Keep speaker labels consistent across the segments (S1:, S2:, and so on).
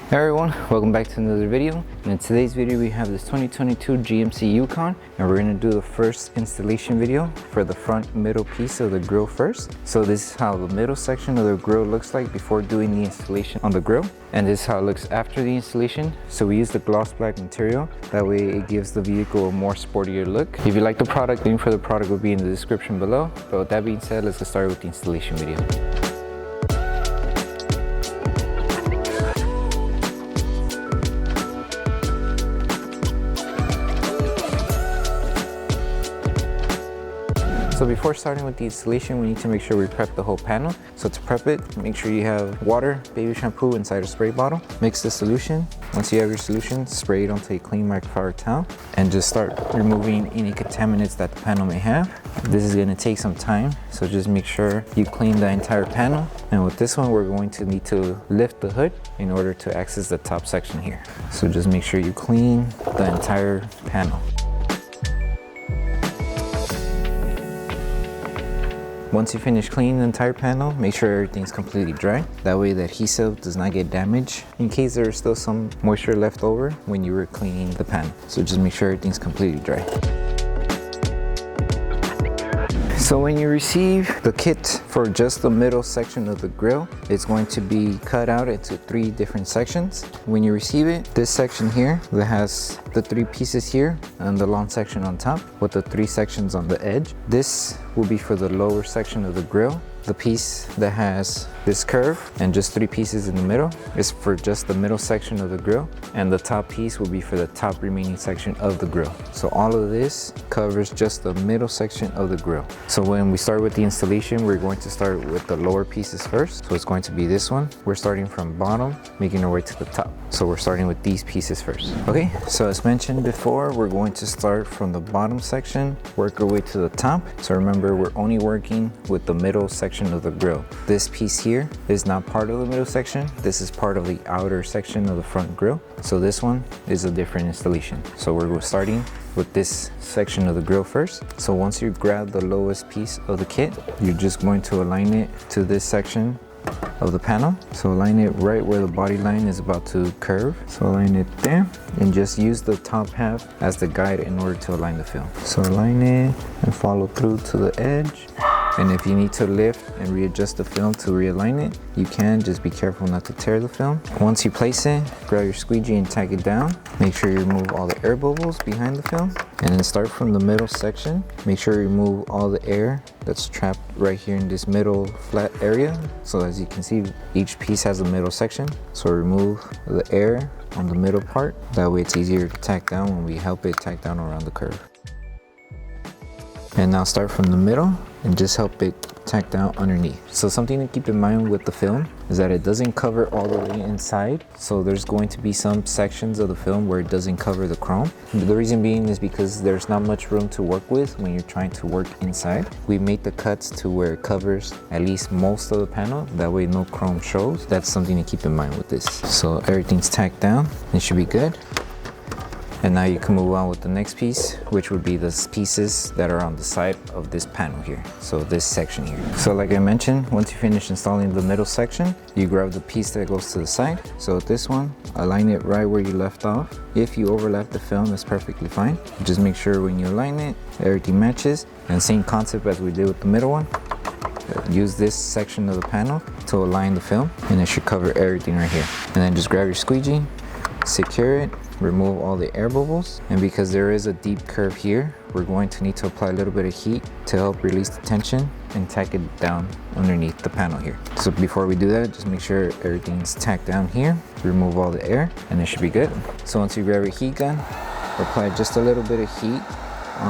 S1: Hey everyone, welcome back to another video. And in today's video we have this 2022 GMC Yukon, and we're going to do the first installation video for the front middle piece of the grille first. So this is how the middle section of the grille looks like before doing the installation on the grille, and this is how it looks after the installation. So we use the gloss black material, that way it gives the vehicle a more sportier look. If you like the product, the link for the product will be in the description below. But with that being said, let's get started with the installation video. So before starting with the installation, we need to make sure we prep the whole panel. So to prep it, make sure you have water, baby shampoo inside a spray bottle. Mix the solution. Once you have your solution, spray it onto a clean microfiber towel and just start removing any contaminants that the panel may have. This is going to take some time, so just make sure you clean the entire panel. And with this one, we're going to need to lift the hood in order to access the top section here. So just make sure you clean the entire panel. Once you finish cleaning the entire panel, make sure everything's completely dry. That way the adhesive does not get damaged in case there's still some moisture left over when you were cleaning the panel. So just make sure everything's completely dry. So when you receive the kit for just the middle section of the grille, it's going to be cut out into 3 different sections. When you receive it, this section here that has the 3 pieces here and the long section on top with the 3 sections on the edge, this will be for the lower section of the grille. The piece that has this curve and just 3 pieces in the middle is for just the middle section of the grille, and the top piece will be for the top remaining section of the grille. So all of this covers just the middle section of the grille. So when we start with the installation, we're going to start with the lower pieces first. So it's going to be this one. We're starting from bottom, making our way to the top. So we're starting with these pieces first. Okay, so as mentioned before, we're going to start from the bottom section, work our way to the top. So remember, we're only working with the middle section of the grille. This piece here is not part of the middle section. This is part of the outer section of the front grille. So this one is a different installation. So we're starting with this section of the grille first. So once you grab the lowest piece of the kit, you're just going to align it to this section of the panel. So align it right where the body line is about to curve. So align it there and just use the top half as the guide in order to align the film. So align it and follow through to the edge. And if you need to lift and readjust the film to realign it, you can. Just be careful not to tear the film. Once you place it, grab your squeegee and tack it down. Make sure you remove all the air bubbles behind the film. And then start from the middle section. Make sure you remove all the air that's trapped right here in this middle flat area. So as you can see, each piece has a middle section. So remove the air on the middle part. That way it's easier to tack down when we help it tack down around the curve. And now start from the middle and just help it tack down underneath. So something to keep in mind with the film is that it doesn't cover all the way inside. So there's going to be some sections of the film where it doesn't cover the chrome. The reason being is because there's not much room to work with when you're trying to work inside. We made the cuts to where it covers at least most of the panel. That way no chrome shows. That's something to keep in mind with this. So everything's tacked down. It should be good. And now you can move on with the next piece, which would be the pieces that are on the side of this panel here. So this section here. So like I mentioned, once you finish installing the middle section, you grab the piece that goes to the side. So with this one, align it right where you left off. If you overlap the film, that's perfectly fine. Just make sure when you align it, everything matches. And same concept as we did with the middle one. Use this section of the panel to align the film, and it should cover everything right here. And then just grab your squeegee, secure it, remove all the air bubbles, and because there is a deep curve here, we're going to need to apply a little bit of heat to help release the tension and tack it down underneath the panel here. So before we do that, just make sure everything's tacked down here, remove all the air, and it should be good. So once you grab your heat gun, apply just a little bit of heat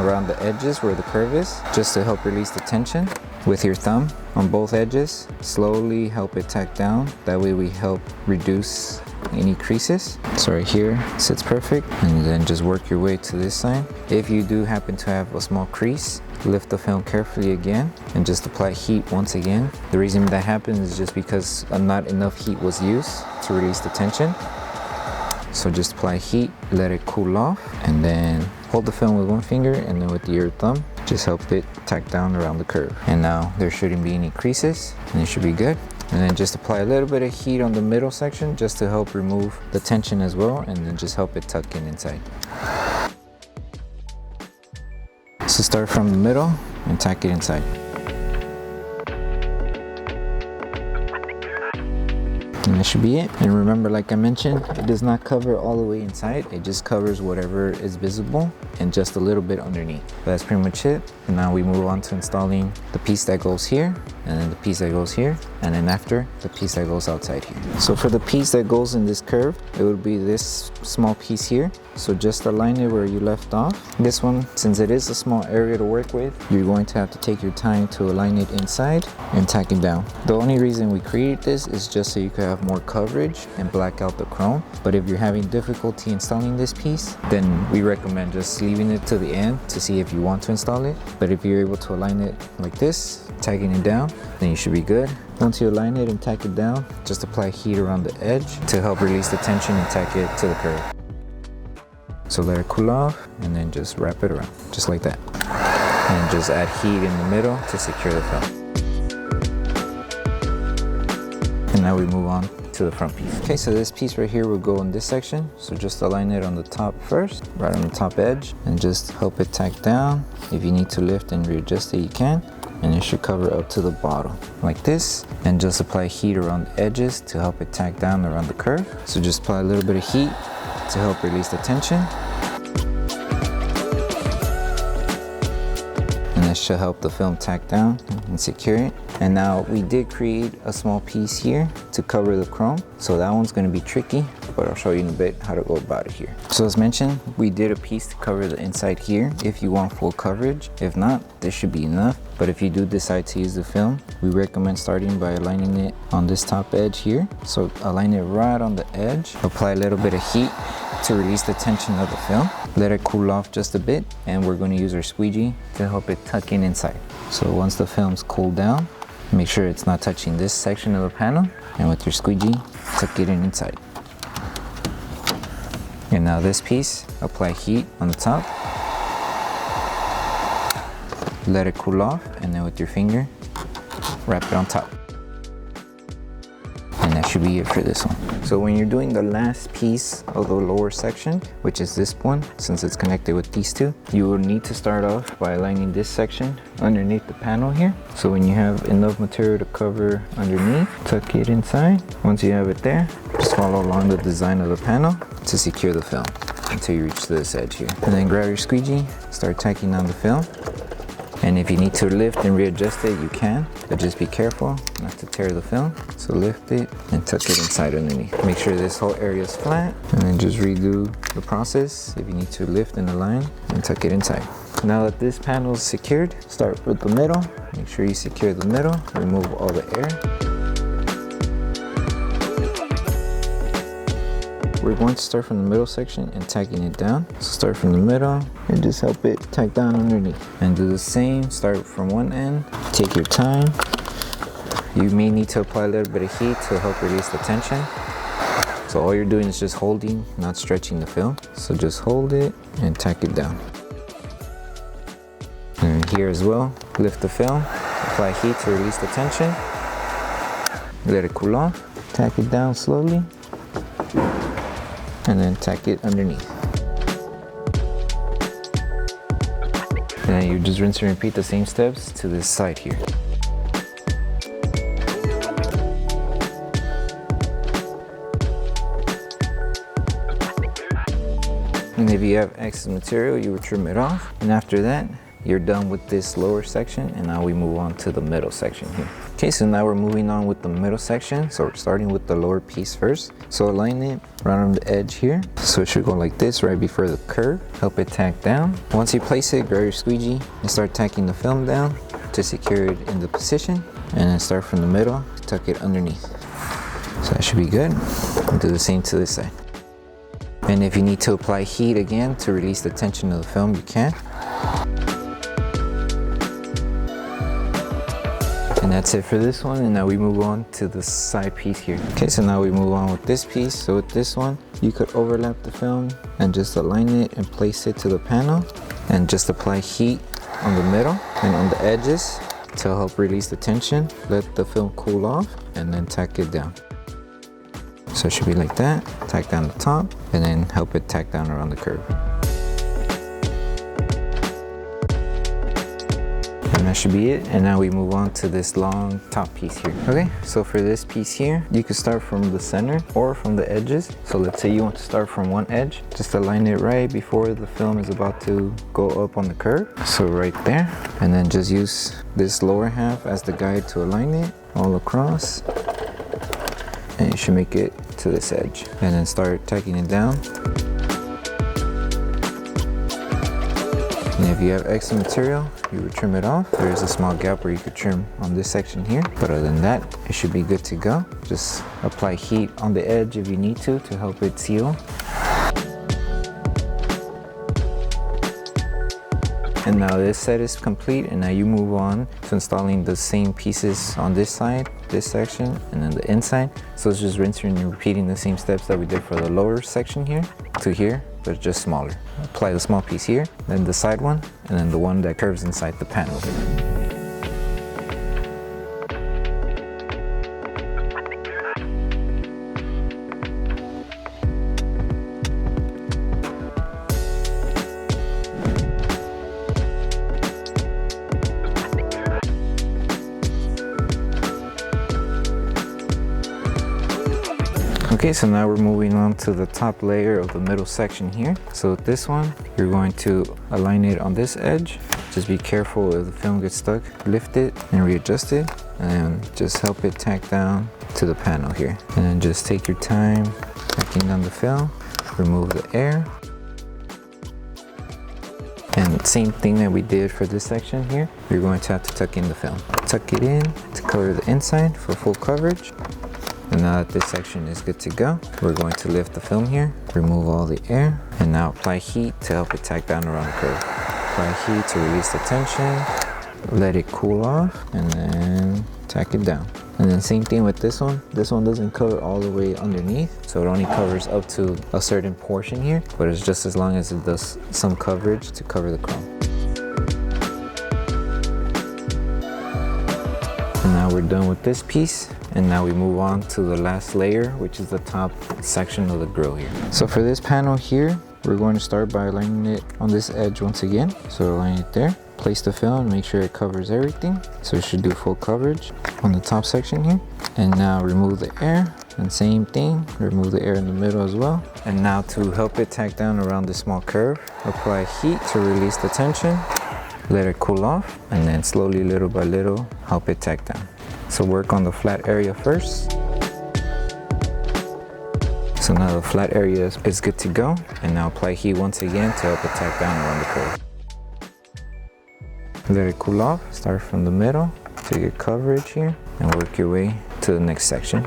S1: around the edges where the curve is, just to help release the tension. With your thumb on both edges, slowly help it tack down. That way we help reduce any creases. So right here sits perfect, and then just work your way to this side. If you do happen to have a small crease, lift the film carefully again and just apply heat once again. The reason that happens is just because not enough heat was used to release the tension. So just apply heat, let it cool off, and then hold the film with one finger, and then with your thumb just help it tack down around the curve. And now there shouldn't be any creases and it should be good. And then just apply a little bit of heat on the middle section just to help remove the tension as well, and then just help it tuck in inside. So start from the middle and tack it inside. And that should be it. And remember, like I mentioned, it does not cover all the way inside. It just covers whatever is visible and just a little bit underneath. That's pretty much it. And now we move on to installing the piece that goes here, and then the piece that goes here, and then after, the piece that goes outside here. So for the piece that goes in this curve, it would be this small piece here. So just align it where you left off. This one, since it is a small area to work with, you're going to have to take your time to align it inside and tack it down. The only reason we created this is just so you could have more coverage and black out the chrome. But if you're having difficulty installing this piece, then we recommend just leaving it to the end to see if you want to install it. But if you're able to align it like this, tacking it down, then you should be good. Once you align it and tack it down, just apply heat around the edge to help release the tension and tack it to the curve. So let it cool off and then just wrap it around, just like that. And just add heat in the middle to secure the film. And now we move on to the front piece. Okay, so this piece right here will go in this section. So just align it on the top first, right on the top edge, and just help it tack down. If you need to lift and readjust it, you can. And it should cover up to the bottom like this, and just apply heat around the edges to help it tack down around the curve. So just apply a little bit of heat to help release the tension, and this should help the film tack down and secure it. And now we did create a small piece here to cover the chrome, so that one's going to be tricky, but I'll show you in a bit how to go about it here. So as mentioned, we did a piece to cover the inside here if you want full coverage. If not, this should be enough. But if you do decide to use the film, we recommend starting by aligning it on this top edge here. So align it right on the edge, apply a little bit of heat to release the tension of the film, let it cool off just a bit, and we're going to use our squeegee to help it tuck in inside. So once the film's cooled down, make sure it's not touching this section of the panel, and with your squeegee, tuck it in inside. And now this piece, apply heat on the top, let it cool off, and then with your finger, wrap it on top. And that should be it for this one. So when you're doing the last piece of the lower section, which is this one, since it's connected with these two, you will need to start off by aligning this section underneath the panel here. So when you have enough material to cover underneath, tuck it inside. Once you have it there, just follow along the design of the panel to secure the film until you reach to this edge here. And then grab your squeegee, start tacking on the film. And if you need to lift and readjust it, you can, but just be careful not to tear the film. So lift it and tuck it inside underneath. Make sure this whole area is flat, and then just redo the process if you need to lift and align and tuck it inside. Now that this panel is secured, start with the middle. Make sure you secure the middle, remove all the air. We're going to start from the middle section and tacking it down. So start from the middle and just help it tack down underneath. And do the same, start from one end, take your time. You may need to apply a little bit of heat to help release the tension. So all you're doing is just holding, not stretching the film. So just hold it and tack it down. And here as well, lift the film, apply heat to release the tension. Let it cool off, tack it down slowly, and then tack it underneath. And then you just rinse and repeat the same steps to this side here. And if you have excess material, you would trim it off. And after that, you're done with this lower section, and now we move on to the middle section here. Okay, so now we're moving on with the middle section. So we're starting with the lower piece first. So align it right on the edge here. So it should go like this right before the curve. Help it tack down. Once you place it, grab your squeegee and start tacking the film down to secure it in the position. And then start from the middle, tuck it underneath. So that should be good. And do the same to this side. And if you need to apply heat again to release the tension of the film, you can. And that's it for this one, and now we move on to the side piece here. Okay, so now we move on with this piece. So with this one, you could overlap the film and just align it and place it to the panel, and just apply heat on the middle and on the edges to help release the tension. Let the film cool off and then tack it down. So it should be like that. Tack down the top and then help it tack down around the curve. And that should be it. And now we move on to this long top piece here. Okay, so for this piece here, you can start from the center or from the edges. So let's say you want to start from one edge, just align it right before the film is about to go up on the curve. So right there, and then just use this lower half as the guide to align it all across. And you should make it to this edge. And then start tacking it down. And if you have extra material, you would trim it off. There is a small gap where you could trim on this section here. But other than that, it should be good to go. Just apply heat on the edge if you need to help it seal. And now this set is complete, and now you move on to installing the same pieces on this side, this section, and then the inside. So it's just rinsing and repeating the same steps that we did for the lower section here to here, but just smaller. Apply the small piece here, then the side one, and then the one that curves inside the panel here. Okay, so now we're moving on to the top layer of the middle section here. So with this one, you're going to align it on this edge. Just be careful if the film gets stuck. Lift it and readjust it, and just help it tack down to the panel here. And then just take your time tacking down the film, remove the air. And same thing that we did for this section here, you're going to have to tuck in the film. Tuck it in to cover the inside for full coverage. And now that this section is good to go, we're going to lift the film here, remove all the air, and now apply heat to help it tack down around the curve. Apply heat to release the tension, let it cool off, and then tack it down. And then same thing with this one. This one doesn't cover all the way underneath, so it only covers up to a certain portion here, but it's just as long as it does some coverage to cover the chrome. And now we're done with this piece. And now we move on to the last layer, which is the top section of the grill here. So for this panel here, we're going to start by aligning it on this edge once again. So align it there, place the film, make sure it covers everything. So it should do full coverage on the top section here. And now remove the air, and same thing, remove the air in the middle as well. And now to help it tack down around this small curve, apply heat to release the tension, let it cool off, and then slowly, little by little, help it tack down. So work on the flat area first. So now the flat area is good to go. And now apply heat once again to help it tack down around the curve. Let it cool off. Start from the middle to get coverage here and work your way to the next section.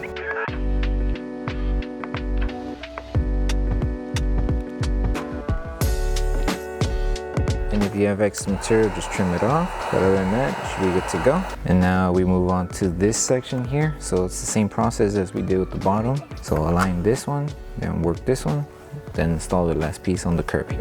S1: And if you have extra material, just trim it off. But other than that, it should be good to go. And now we move on to this section here. So it's the same process as we did with the bottom. So align this one, then work this one, then install the last piece on the curve here.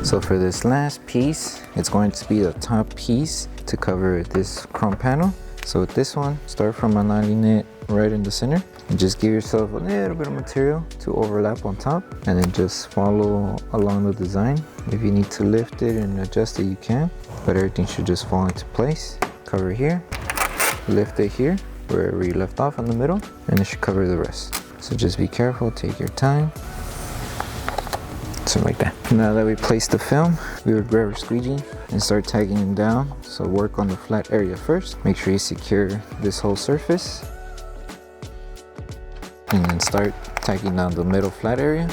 S1: So for this last piece, it's going to be the top piece to cover this chrome panel. So with this one, start from aligning it right in the center and just give yourself a little bit of material to overlap on top, and then just follow along the design. If you need to lift it and adjust it, you can, but everything should just fall into place. Cover here, lift it here, wherever you left off in the middle, and it should cover the rest. So just be careful, take your time. So like that. Now that we placed the film, we would grab our squeegee and start tagging them down. So work on the flat area first. Make sure you secure this whole surface. And then start tagging down the middle flat area.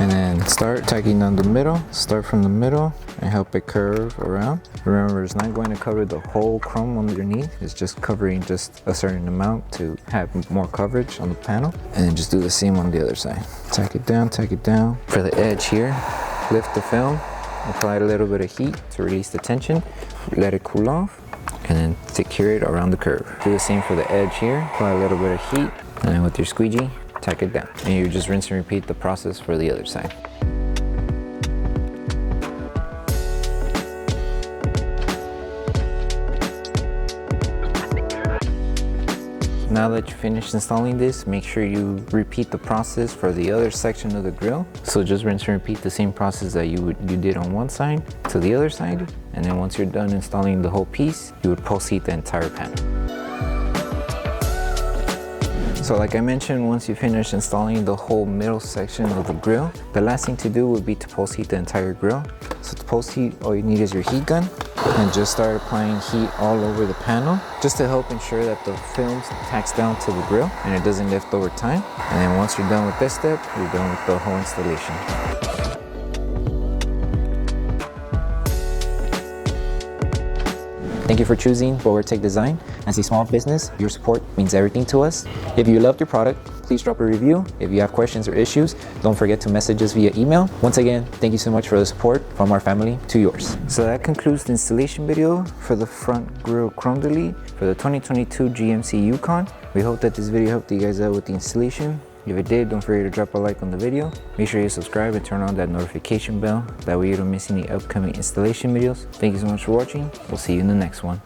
S1: And then start tacking down the middle. Start from the middle and help it curve around. Remember, it's not going to cover the whole chrome underneath. It's just covering just a certain amount to have more coverage on the panel. And then just do the same on the other side. Tack it down, tack it down. For the edge here, lift the film, apply a little bit of heat to release the tension, let it cool off, and then secure it around the curve. Do the same for the edge here, apply a little bit of heat, and then with your squeegee, tack it down. And you just rinse and repeat the process for the other side. Now that you finished installing this, make sure you repeat the process for the other section of the grill. So just rinse and repeat the same process that you did on one side to the other side. And then once you're done installing the whole piece, you would post heat the entire panel. So like I mentioned, once you finish installing the whole middle section of the grill, the last thing to do would be to post heat the entire grill. So to post heat, all you need is your heat gun and just start applying heat all over the panel just to help ensure that the film tacks down to the grill and it doesn't lift over time. And then once you're done with this step, you're done with the whole installation. Thank you for choosing Bogar Tech Design. As a small business, your support means everything to us. If you loved your product, please drop a review. If you have questions or issues, don't forget to message us via email. Once again, thank you so much for the support from our family to yours. So that concludes the installation video for the front grille chrome delete for the 2022 GMC Yukon. We hope that this video helped you guys out with the installation. If it did, don't forget to drop a like on the video. Make sure you subscribe and turn on that notification bell. That way you don't miss any upcoming installation videos. Thank you so much for watching. We'll see you in the next one.